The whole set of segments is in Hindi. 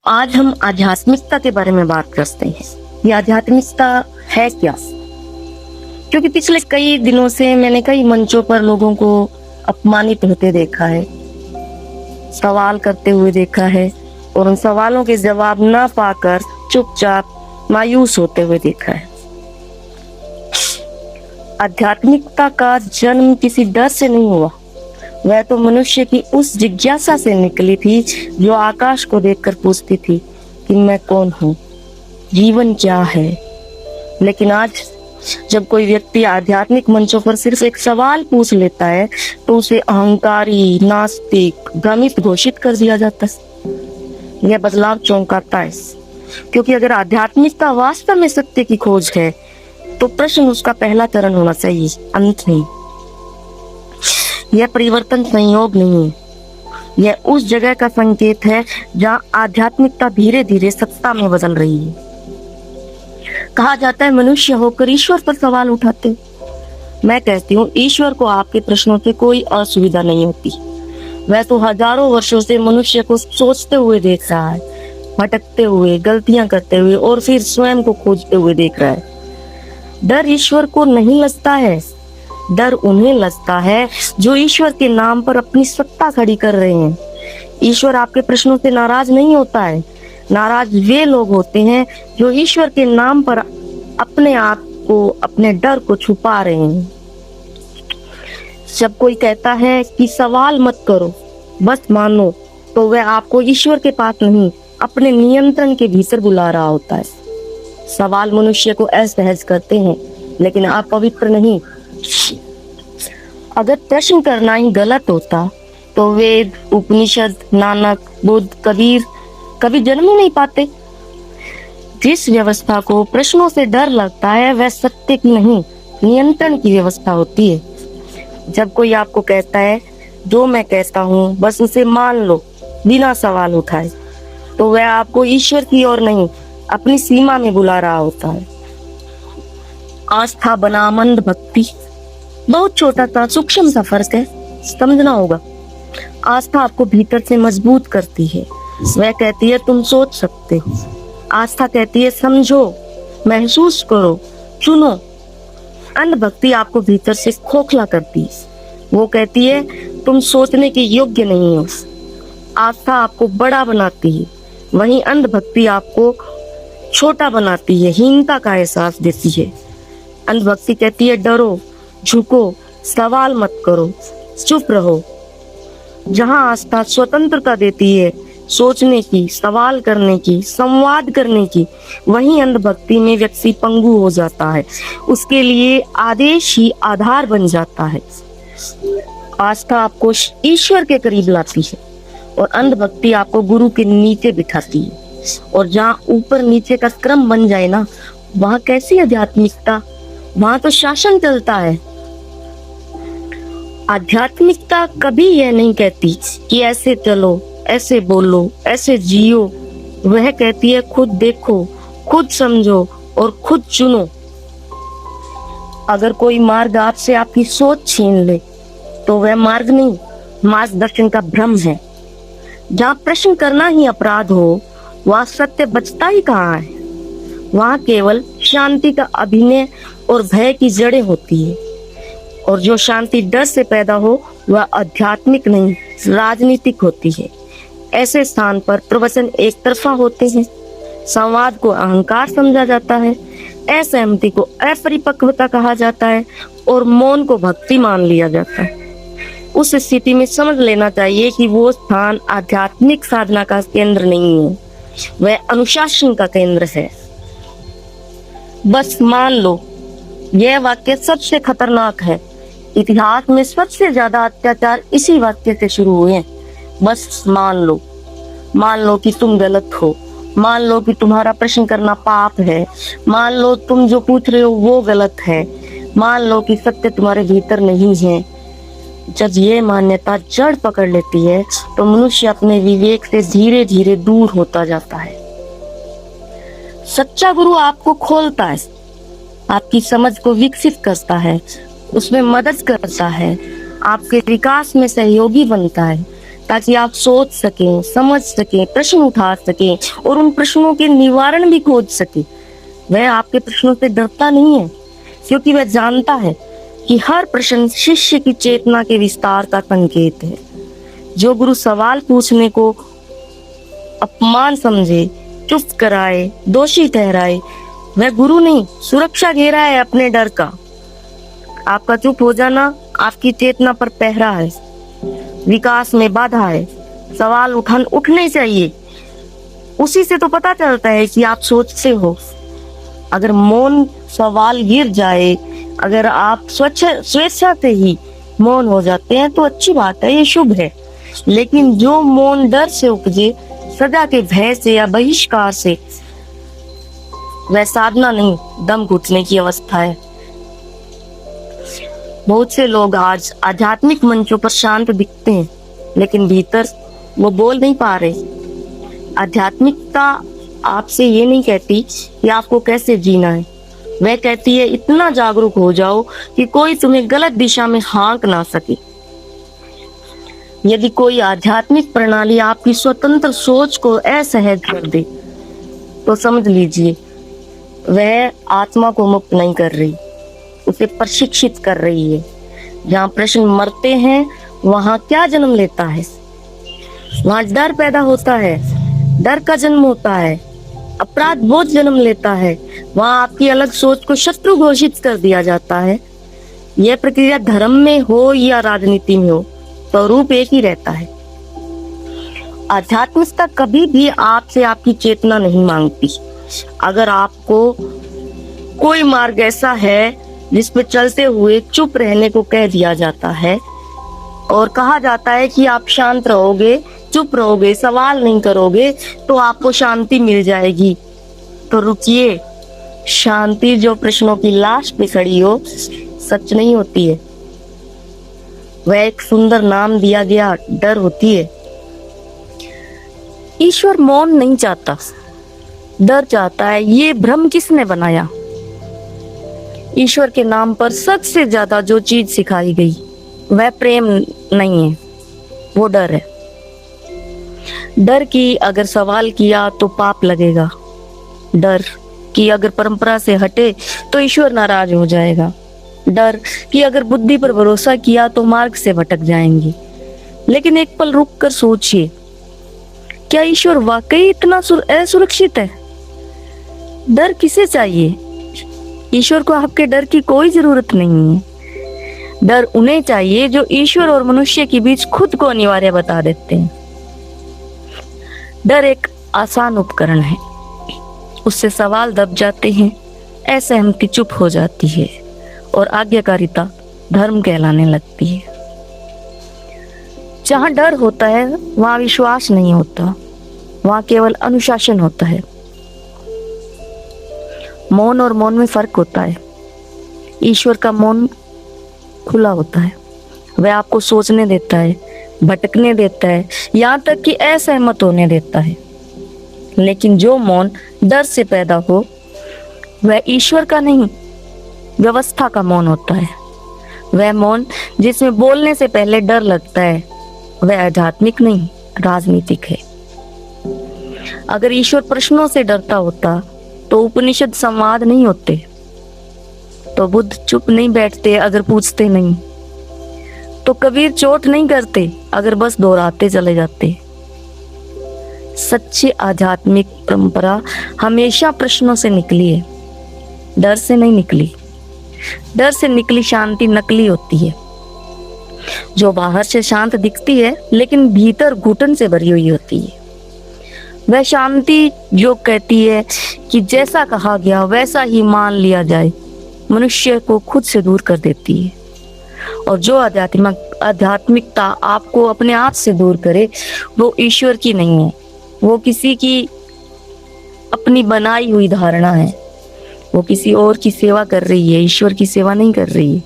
आज हम आध्यात्मिकता के बारे में बात करते हैं। ये आध्यात्मिकता है क्या? क्योंकि पिछले कई दिनों से मैंने कई मंचों पर लोगों को अपमानित होते देखा है, सवाल करते हुए देखा है और उन सवालों के जवाब ना पाकर चुपचाप मायूस होते हुए देखा है। आध्यात्मिकता का जन्म किसी डर से नहीं हुआ, वह तो मनुष्य की उस जिज्ञासा से निकली थी जो आकाश को देखकर पूछती थी कि मैं कौन हूँ, जीवन क्या है। लेकिन आज जब कोई व्यक्ति आध्यात्मिक मंचों पर सिर्फ एक सवाल पूछ लेता है तो उसे अहंकारी, नास्तिक, भ्रमित घोषित कर दिया जाता है। यह बदलाव चौंकाता है, क्योंकि अगर आध्यात्मिकता वास्तव में सत्य की खोज है तो प्रश्न उसका पहला चरण होना चाहिए, अंत नहीं। यह परिवर्तन संयोग नहीं है, यह उस जगह का संकेत है जहाँ आध्यात्मिकता धीरे धीरे सत्ता में बदल रही है। कहा जाता है मनुष्य होकर ईश्वर पर सवाल उठाते। मैं कहती हूँ ईश्वर को आपके प्रश्नों से कोई असुविधा नहीं होती। वह तो हजारों वर्षों से मनुष्य को सोचते हुए देख रहा है, भटकते हुए, गलतियां करते हुए और फिर स्वयं को खोजते हुए देख रहा है। डर ईश्वर को नहीं लगता है, डर उन्हें लगता है जो ईश्वर के नाम पर अपनी सत्ता खड़ी कर रहे हैं। ईश्वर आपके प्रश्नों से नाराज नहीं होता है, नाराज वे लोग होते हैं जो ईश्वर के नाम पर अपने आप को, अपने डर को छुपा रहे हैं। जब कोई कहता है कि सवाल मत करो, बस मानो, तो वह आपको ईश्वर के पास नहीं, अपने नियंत्रण के भीतर बुला रहा होता है। सवाल मनुष्य को असहज करते हैं, लेकिन आप पवित्र नहीं। अगर प्रश्न करना ही गलत होता तो वेद, उपनिषद, नानक, बुद्ध, कबीर कभी जन्म ही नहीं पाते। जिस व्यवस्था को प्रश्नों से डर लगता है वह सत्य की नहीं, नियंत्रण की व्यवस्था होती है। जब कोई आपको कहता है जो मैं कहता हूँ बस उसे मान लो बिना सवाल उठाए, तो वह आपको ईश्वर की ओर नहीं, अपनी सीमा में बुला रहा होता है। आस्था बनाम अंध भक्ति बहुत छोटा सा सूक्ष्म सा फर्क है, समझना होगा। आस्था आपको भीतर से मजबूत करती है, वह कहती है तुम सोच सकते हो। आस्था कहती है समझो, महसूस करो, चुनो। अंध भक्ति आपको भीतर से खोखला करती है, वो कहती है तुम सोचने के योग्य नहीं हो। आस्था आपको बड़ा बनाती है, वहीं अंध भक्ति आपको छोटा बनाती है, हीनता का एहसास देती है। अंध भक्ति कहती है डरो, झुको, सवाल मत करो, चुप रहो। जहां आस्था स्वतंत्रता देती है, सोचने की, सवाल करने की, संवाद करने की, वहीं अंधभक्ति में व्यक्ति पंगु हो जाता है, उसके लिए आदेश ही आधार बन जाता है। आस्था आपको ईश्वर के करीब लाती है और अंधभक्ति आपको गुरु के नीचे बिठाती है। और जहाँ ऊपर नीचे का क्रम बन जाए ना, वहां कैसी आध्यात्मिकता, वहां तो शासन चलता है। आध्यात्मिकता कभी यह नहीं कहती कि ऐसे चलो, ऐसे बोलो, ऐसे जियो। वह कहती है खुद देखो, खुद समझो और खुद चुनो। अगर कोई मार्ग आपसे आपकी सोच छीन ले तो वह मार्ग नहीं, मार्गदर्शन का भ्रम है। जहाँ प्रश्न करना ही अपराध हो वहाँ सत्य बचता ही कहाँ है। वहाँ केवल शांति का अभिनय और भय की जड़ें होती है। और जो शांति डर से पैदा हो वह आध्यात्मिक नहीं, राजनीतिक होती है। ऐसे स्थान पर प्रवचन एक तरफा होते हैं, संवाद को अहंकार समझा जाता है, असहमति को अपरिपक्वता कहा जाता है और मौन को भक्ति मान लिया जाता है। उस स्थिति में समझ लेना चाहिए कि वो स्थान आध्यात्मिक साधना का केंद्र नहीं है, वह अनुशासन का केंद्र है। बस मान लो, यह वाक्य सबसे खतरनाक है। इतिहास में सबसे ज्यादा अत्याचार इसी वाक्य से शुरू हुए हैं। बस मान लो, मान लो कि तुम गलत हो, मान लो कि तुम्हारा प्रश्न करना पाप है, मान लो तुम जो पूछ रहे हो वो गलत है, मान लो कि सत्य तुम्हारे भीतर नहीं है। जब ये मान्यता जड़ पकड़ लेती है तो मनुष्य अपने विवेक से धीरे धीरे दूर होता जाता है। सच्चा गुरु आपको खोलता है, आपकी समझ को विकसित करता है, उसमें मदद करता है, आपके विकास में सहयोगी बनता है, ताकि आप सोच सकें, समझ सकें, प्रश्न उठा सकें और उन प्रश्नों के निवारण भी खोज सकें। वह आपके प्रश्नों से डरता नहीं है, क्योंकि वह जानता है कि हर प्रश्न शिष्य की चेतना के विस्तार का संकेत है। जो गुरु सवाल पूछने को अपमान समझे, चुप कराए, दोषी ठहराए, वह गुरु नहीं, सुरक्षा घेरा है अपने डर का। आपका चुप हो जाना आपकी चेतना पर पहरा है, विकास में बाधा है। सवाल उठने चाहिए, उसी से तो पता चलता है कि आप सोचते हो। अगर मौन सवाल गिर जाए, अगर आप स्वेच्छा से ही मौन हो जाते हैं तो अच्छी बात है, ये शुभ है। लेकिन जो मौन डर से उपजे, सजा के भय से या बहिष्कार से, वह साधना नहीं, दम घुटने की अवस्था है। बहुत से लोग आज आध्यात्मिक मंचों पर शांत दिखते हैं, लेकिन भीतर वो बोल नहीं पा रहे। आध्यात्मिकता आपसे ये नहीं कहती कि आपको कैसे जीना है, वह कहती है इतना जागरूक हो जाओ कि कोई तुम्हें गलत दिशा में हाँक ना सके। यदि कोई आध्यात्मिक प्रणाली आपकी स्वतंत्र सोच को असहज कर दे, तो समझ लीजिए वह आत्मा को मुक्त नहीं कर रही, उसे प्रशिक्षित कर रही है। जहाँ प्रश्न मरते हैं वहां क्या जन्म लेता है? वहां डर पैदा होता है, डर का जन्म होता है, अपराध बोध जन्म लेता है। वहां आपकी अलग सोच को शत्रु घोषित कर दिया जाता है। यह प्रक्रिया धर्म में हो या राजनीति में हो, स्वरूप एक ही रहता है। आध्यात्मिकता कभी भी आपसे आपकी चेतना नहीं मांगती। अगर आपको कोई मार्ग ऐसा है जिस पे चलते हुए चुप रहने को कह दिया जाता है और कहा जाता है कि आप शांत रहोगे, चुप रहोगे, सवाल नहीं करोगे तो आपको शांति मिल जाएगी, तो रुकिए। शांति जो प्रश्नों की लाश पे खड़ी हो, सच नहीं होती है। वह एक सुंदर नाम दिया गया डर होती है। ईश्वर मौन नहीं चाहता, डर चाहता है। ये भ्रम किसने बनाया? ईश्वर के नाम पर सबसे ज्यादा जो चीज सिखाई गई वह प्रेम नहीं है, वो डर है। डर की अगर सवाल किया तो पाप लगेगा, डर कि अगर परंपरा से हटे तो ईश्वर नाराज हो जाएगा, डर कि अगर बुद्धि पर भरोसा किया तो मार्ग से भटक जाएंगे। लेकिन एक पल रुक कर सोचिए, क्या ईश्वर वाकई इतना असुरक्षित है? डर किसे चाहिए? ईश्वर को आपके डर की कोई जरूरत नहीं है। डर उन्हें चाहिए जो ईश्वर और मनुष्य के बीच खुद को अनिवार्य बता देते हैं। डर एक आसान उपकरण है, उससे सवाल दब जाते हैं, असहमति चुप हो जाती है और आज्ञाकारिता धर्म कहलाने लगती है। जहां डर होता है वहां विश्वास नहीं होता, वहां केवल अनुशासन होता है। मौन और मौन में फर्क होता है। ईश्वर का मौन खुला होता है, वह आपको सोचने देता है, भटकने देता है, यहाँ तक कि असहमत होने देता है। लेकिन जो मौन डर से पैदा हो, वह ईश्वर का नहीं, व्यवस्था का मौन होता है। वह मौन जिसमें बोलने से पहले डर लगता है, वह आध्यात्मिक नहीं, राजनीतिक है। अगर ईश्वर प्रश्नों से डरता होता तो उपनिषद संवाद नहीं होते, तो बुद्ध चुप नहीं बैठते अगर पूछते नहीं, तो कबीर चोट नहीं करते अगर बस दोहराते चले जाते। सच्ची आध्यात्मिक परंपरा हमेशा प्रश्नों से निकली है, डर से नहीं निकली। डर से निकली शांति नकली होती है, जो बाहर से शांत दिखती है लेकिन भीतर घुटन से भरी हुई होती है। वह शांति जो कहती है कि जैसा कहा गया वैसा ही मान लिया जाए, मनुष्य को खुद से दूर कर देती है। और जो आध्यात्मिकता आपको अपने आप से दूर करे, वो ईश्वर की नहीं है, वो किसी की अपनी बनाई हुई धारणा है। वो किसी और की सेवा कर रही है, ईश्वर की सेवा नहीं कर रही है।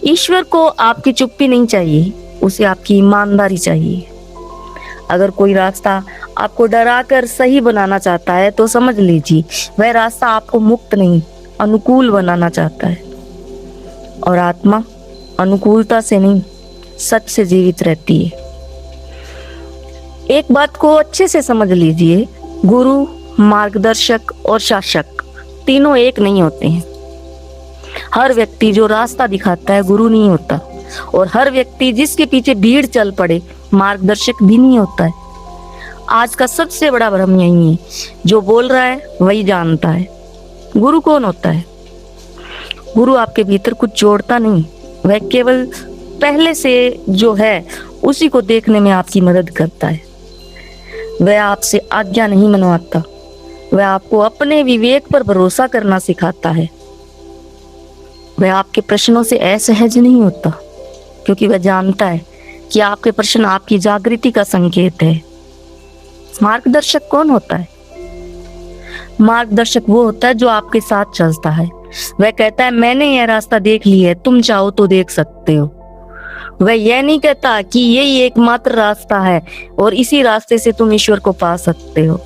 ईश्वर को आपकी चुप्पी नहीं चाहिए, उसे आपकी ईमानदारी चाहिए। अगर कोई रास्ता आपको डराकर सही बनाना चाहता है तो समझ लीजिए वह रास्ता आपको मुक्त नहीं, अनुकूल बनाना चाहता है। और आत्मा अनुकूलता से नहीं, सच से जीवित रहती है। एक बात को अच्छे से समझ लीजिए, गुरु, मार्गदर्शक और शासक तीनों एक नहीं होते हैं। हर व्यक्ति जो रास्ता दिखाता है गुरु नहीं होता, और हर व्यक्ति जिसके पीछे भीड़ चल पड़े मार्गदर्शक भी नहीं होता है। आज का सबसे बड़ा भ्रम यही है, जो बोल रहा है वही जानता है। गुरु कौन होता है? गुरु आपके भीतर कुछ जोड़ता नहीं, वह केवल पहले से जो है उसी को देखने में आपकी मदद करता है। वह आपसे आज्ञा नहीं मनवाता, वह आपको अपने विवेक पर भरोसा करना सिखाता है। वह आपके प्रश्नों से असहज नहीं होता, क्योंकि वह जानता है कि आपके प्रश्न आपकी जागृति का संकेत है। मार्गदर्शक कौन होता है? मार्गदर्शक वो होता है जो आपके साथ चलता है। वह कहता है मैंने यह रास्ता देख लिया है, तुम चाहो तो देख सकते हो। वह यह नहीं कहता कि यही एकमात्र रास्ता है और इसी रास्ते से तुम ईश्वर को पा सकते हो।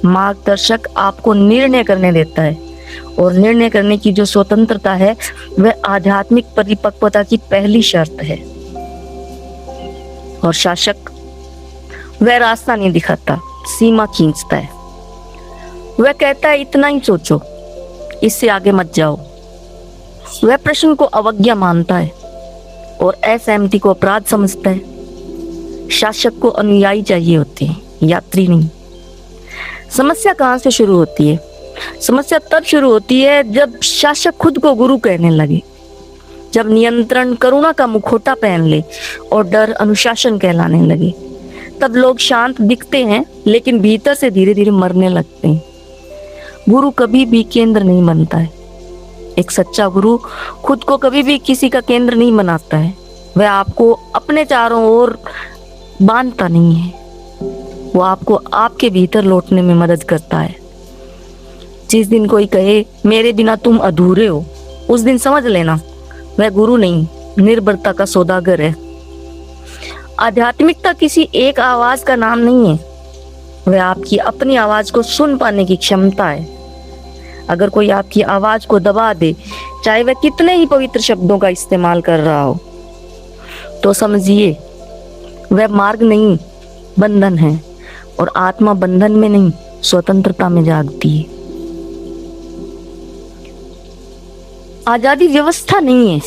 मार्गदर्शक आपको निर्णय करने देता है, और निर्णय करने की जो स्वतंत्रता है वह आध्यात्मिक परिपक्वता की पहली शर्त है। और शासक, वह रास्ता नहीं दिखाता, सीमा खींचता है। वह कहता है इतना ही सोचो, इससे आगे मत जाओ। वह प्रश्न को अवज्ञा मानता है और असहमति को अपराध समझता है। शासक को अनुयायी चाहिए होते हैं, यात्री नहीं। समस्या कहाँ से शुरू होती है? समस्या तब शुरू होती है जब शासक खुद को गुरु कहने लगे, जब नियंत्रण करुणा का मुखौटा पहन ले और डर अनुशासन कहलाने लगे। तब लोग शांत दिखते हैं, लेकिन भीतर से धीरे धीरे मरने लगते हैं। गुरु कभी भी केंद्र नहीं बनता है। एक सच्चा गुरु खुद को कभी भी किसी का केंद्र नहीं बनाता है। वह आपको अपने चारों ओर बांधता नहीं है, वो आपको आपके भीतर लौटने में मदद करता है। जिस दिन कोई कहे मेरे बिना तुम अधूरे हो, उस दिन समझ लेना वह गुरु नहीं, निर्भरता का सौदागर है। आध्यात्मिकता किसी एक आवाज का नाम नहीं है, वह आपकी अपनी आवाज को सुन पाने की क्षमता है। अगर कोई आपकी आवाज को दबा दे, चाहे वह कितने ही पवित्र शब्दों का इस्तेमाल कर रहा हो, तो समझिए वह मार्ग नहीं, बंधन है। और आत्मा बंधन में नहीं, स्वतंत्रता में जागती है। आजादी व्यवस्था नहीं है।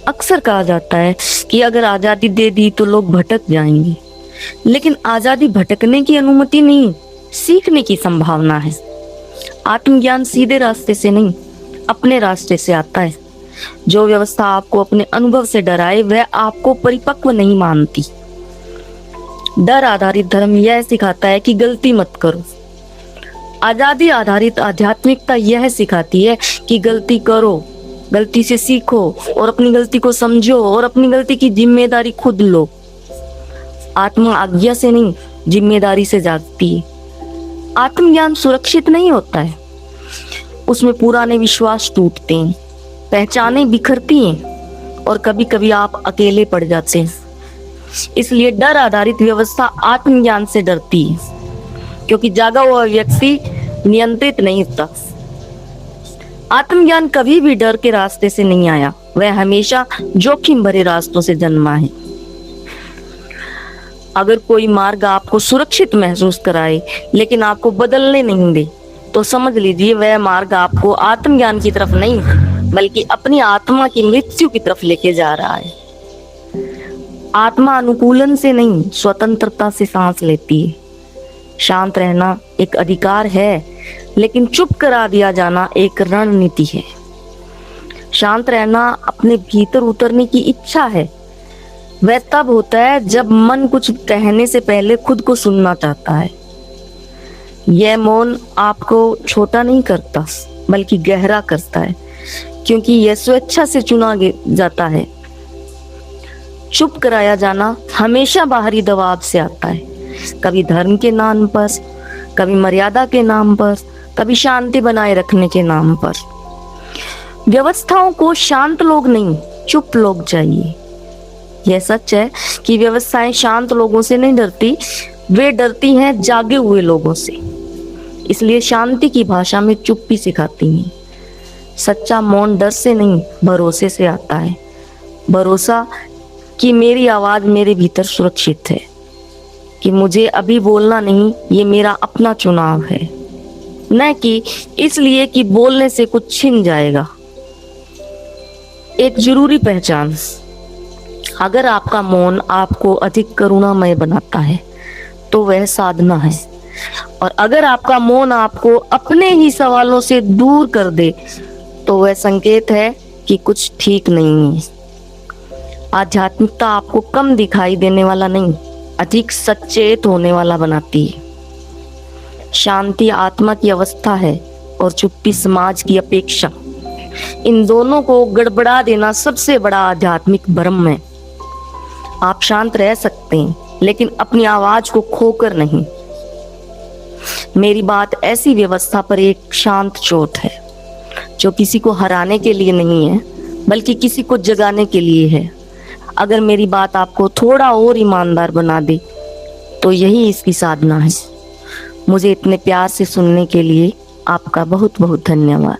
अक्सर कहा जाता है कि अगर आजादी दे दी तो लोग भटक जाएंगे, लेकिन आजादी भटकने की अनुमति नहीं, सीखने की संभावना है। आत्मज्ञान सीधे रास्ते से नहीं, अपने रास्ते से आता है। जो व्यवस्था आपको अपने अनुभव से डराए वह आपको परिपक्व नहीं मानती। डर आधारित धर्म यह सिखाता है कि गलती मत करो। आजादी आधारित आध्यात्मिकता यह सिखाती है कि गलती करो, गलती से सीखो और अपनी गलती को समझो और अपनी गलती की जिम्मेदारी खुद लो। आत्मा आज्ञा से नहीं, जिम्मेदारी से जागती है। आत्मज्ञान सुरक्षित नहीं होता है, उसमें पुराने विश्वास टूटते हैं, पहचानें बिखरती हैं और कभी कभी आप अकेले पड़ जाते हैं। इसलिए डर आधारित व्यवस्था आत्मज्ञान से डरती है, क्योंकि जागा हुआ व्यक्ति नियंत्रित नहीं होता। आत्मज्ञान कभी भी डर के रास्ते से नहीं आया, वह हमेशा जोखिम भरे रास्तों से जन्मा है। अगर कोई मार्ग आपको सुरक्षित महसूस कराए लेकिन आपको बदलने नहीं दे, तो समझ लीजिए वह मार्ग आपको आत्मज्ञान की तरफ नहीं, बल्कि अपनी आत्मा की मृत्यु की तरफ लेके जा रहा है। आत्मा अनुकूलन से नहीं, स्वतंत्रता से सांस लेती है। शांत रहना एक अधिकार है, लेकिन चुप करा दिया जाना एक रणनीति है। शांत रहना अपने भीतर उतरने की इच्छा है। वह तब होता है जब मन कुछ कहने से पहले खुद को सुनना चाहता है। यह मौन आपको छोटा नहीं करता, बल्कि गहरा करता है, क्योंकि यह स्वेच्छा से चुना जाता है। चुप कराया जाना हमेशा बाहरी दबाव से आता है, कभी धर्म के नाम पर, कभी मर्यादा के नाम पर, कभी शांति बनाए रखने के नाम पर। व्यवस्थाओं को शांत लोग नहीं, चुप लोग चाहिए। यह सच है कि व्यवस्थाएं शांत लोगों से नहीं डरती, वे डरती हैं जागे हुए लोगों से। इसलिए शांति की भाषा में चुप्पी सिखाती हैं। सच्चा मौन डर से नहीं, भरोसे से आता है। भरोसा कि मेरी आवाज मेरे भीतर सुरक्षित है। कि मुझे अभी बोलना नहीं, ये मेरा अपना चुनाव है, न कि इसलिए कि बोलने से कुछ छिन जाएगा। एक जरूरी पहचान, अगर आपका मौन आपको अधिक करुणामय बनाता है तो वह साधना है, और अगर आपका मौन आपको अपने ही सवालों से दूर कर दे तो वह संकेत है कि कुछ ठीक नहीं है। आध्यात्मिकता आपको कम दिखाई देने वाला नहीं, अधिक सचेत होने वाला बनाती है। शांति आत्मा की अवस्था है और चुप्पी समाज की अपेक्षा। इन दोनों को गड़बड़ा देना सबसे बड़ा आध्यात्मिक भ्रम है। आप शांत रह सकते हैं लेकिन अपनी आवाज को खोकर नहीं। मेरी बात ऐसी व्यवस्था पर एक शांत चोट है जो किसी को हराने के लिए नहीं है बल्कि किसी को जगाने के लिए है। अगर मेरी बात आपको थोड़ा और ईमानदार बना दे तो यही इसकी साधना है। मुझे इतने प्यार से सुनने के लिए आपका बहुत बहुत धन्यवाद।